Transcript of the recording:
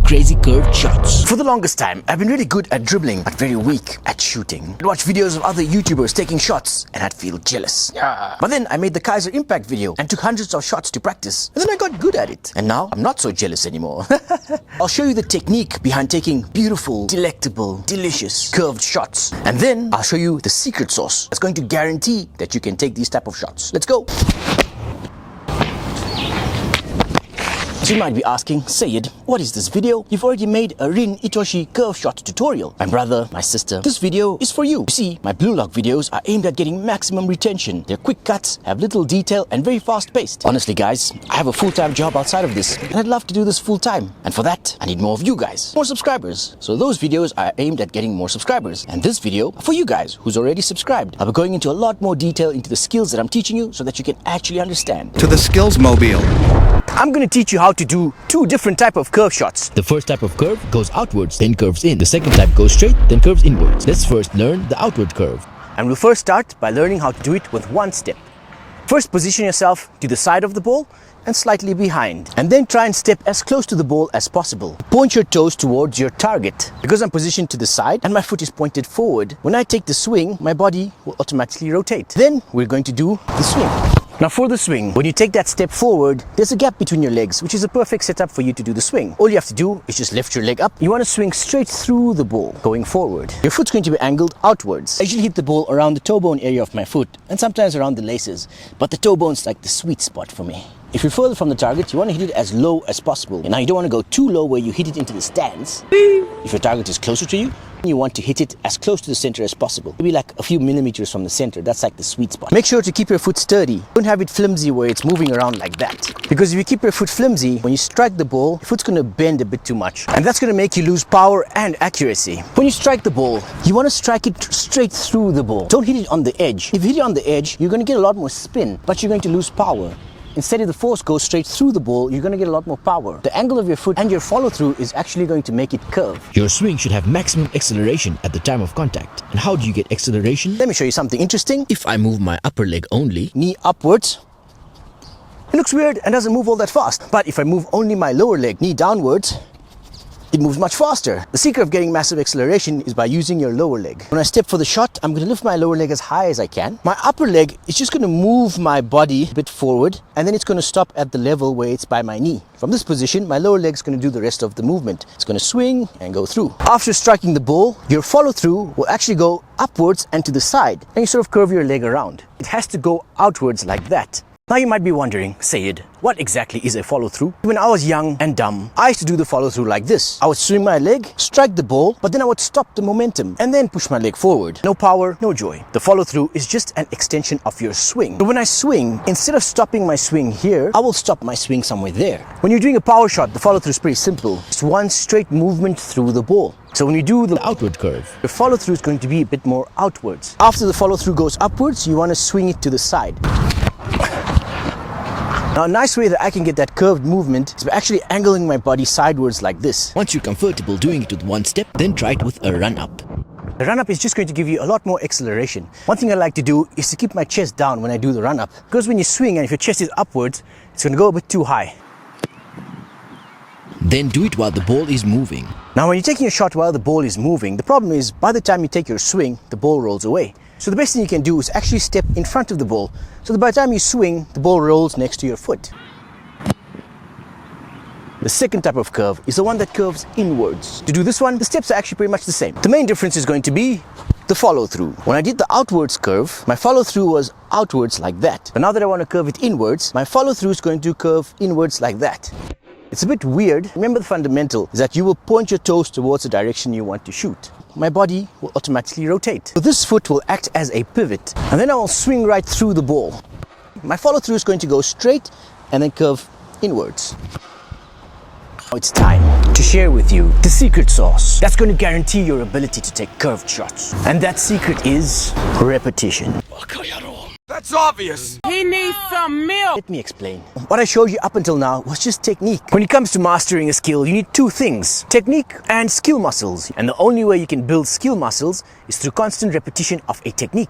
crazy curved shots. For the longest time, I've been really good at dribbling, but very weak at shooting. I'd watch videos of other YouTubers taking shots, and I'd feel jealous. But then I made the Kaiser Impact video and took hundreds of shots to practice. And then I got good at it. And now I'm not so jealous anymore. I'll show you the technique behind taking beautiful, delectable, delicious, curved shots. And then I'll show you the secret sauce that's going to guarantee that you can take these type of shots. Let's go. So you might be asking, Sayed, what is this video? You've already made a Rin Itoshi curve shot tutorial. My brother, my sister, this video is for you. You see, my Blue Lock videos are aimed at getting maximum retention. They're quick cuts, have little detail, and very fast paced. Honestly guys, I have a full-time job outside of this, and I'd love to do this full-time. And for that, I need more of you guys, more subscribers. So those videos are aimed at getting more subscribers. And this video, for you guys who's already subscribed. I'll be going into a lot more detail into the skills that I'm teaching you so that you can actually understand. To the skills mobile. I'm going to teach you how to do two different type of curve shots. The first type of curve goes outwards, then curves in. The second type goes straight, then curves inwards. Let's first learn the outward curve. And we'll first start by learning how to do it with one step. First, position yourself to the side of the ball and slightly behind. And then try and step as close to the ball as possible. Point your toes towards your target. Because I'm positioned to the side and my foot is pointed forward, when I take the swing, my body will automatically rotate. Then we're going to do the swing. Now for the swing, when you take that step forward, there's a gap between your legs, which is a perfect setup for you to do the swing. All you have to do is just lift your leg up. You want to swing straight through the ball, going forward. Your foot's going to be angled outwards. I usually hit the ball around the toe bone area of my foot, and sometimes around the laces, but the toe bone's like the sweet spot for me. If you're further from the target, you want to hit it as low as possible. And now you don't want to go too low where you hit it into the stands. If your target is closer to you, you want to hit it as close to the center as possible. Maybe like a few millimeters from the center. That's like the sweet spot. Make sure to keep your foot sturdy. Don't have it flimsy where it's moving around like that. Because if you keep your foot flimsy, when you strike the ball, your foot's going to bend a bit too much. And that's going to make you lose power and accuracy. When you strike the ball, you want to strike it straight through the ball. Don't hit it on the edge. If you hit it on the edge, you're going to get a lot more spin, but you're going to lose power. Instead of the force goes straight through the ball, you're going to get a lot more power. The angle of your foot and your follow through is actually going to make it curve. Your swing should have maximum acceleration at the time of contact. And how do you get acceleration? Let me show you something interesting. If I move my upper leg only, knee upwards, it looks weird and doesn't move all that fast. But if I move only my lower leg, knee downwards, it moves much faster. The secret of getting massive acceleration is by using your lower leg. When I step for the shot, I'm going to lift my lower leg as high as I can. My upper leg is just going to move my body a bit forward, and then it's going to stop at the level where it's by my knee. From this position, my lower leg is going to do the rest of the movement. It's going to swing and go through. After striking the ball, your follow through will actually go upwards and to the side, and you sort of curve your leg around. It has to go outwards like that. Now you might be wondering, Sayed, what exactly is a follow-through? When I was young and dumb, I used to do the follow-through like this. I would swing my leg, strike the ball, but then I would stop the momentum and then push my leg forward. No power, no joy. The follow-through is just an extension of your swing. So when I swing, instead of stopping my swing here, I will stop my swing somewhere there. When you're doing a power shot, the follow-through is pretty simple. It's one straight movement through the ball. So when you do the outward curve, the follow-through is going to be a bit more outwards. After the follow-through goes upwards, you want to swing it to the side. Now, a nice way that I can get that curved movement is by actually angling my body sideways like this. Once you're comfortable doing it with one step, then try it with a run-up. The run-up is just going to give you a lot more acceleration. One thing I like to do is to keep my chest down when I do the run-up. Because when you swing and if your chest is upwards, it's going to go a bit too high. Then do it while the ball is moving. Now, when you're taking a shot while the ball is moving, the problem is by the time you take your swing, the ball rolls away. So the best thing you can do is actually step in front of the ball, so that by the time you swing, the ball rolls next to your foot. The second type of curve is the one that curves inwards. To do this one, the steps are actually pretty much the same. The main difference is going to be the follow-through. When I did the outwards curve, my follow-through was outwards like that. But now that I want to curve it inwards, my follow-through is going to curve inwards like that. It's a bit weird. Remember, the fundamental is that you will point your toes towards the direction you want to shoot. My body will automatically rotate. So this foot will act as a pivot, and then I will swing right through the ball. My follow through is going to go straight and then curve inwards. Now it's time to share with you the secret sauce that's going to guarantee your ability to take curved shots. And that secret is repetition. That's obvious. He needs some milk. Let me explain. What I showed you up until now was just technique. When it comes to mastering a skill, you need two things: technique and skill muscles. And the only way you can build skill muscles is through constant repetition of a technique.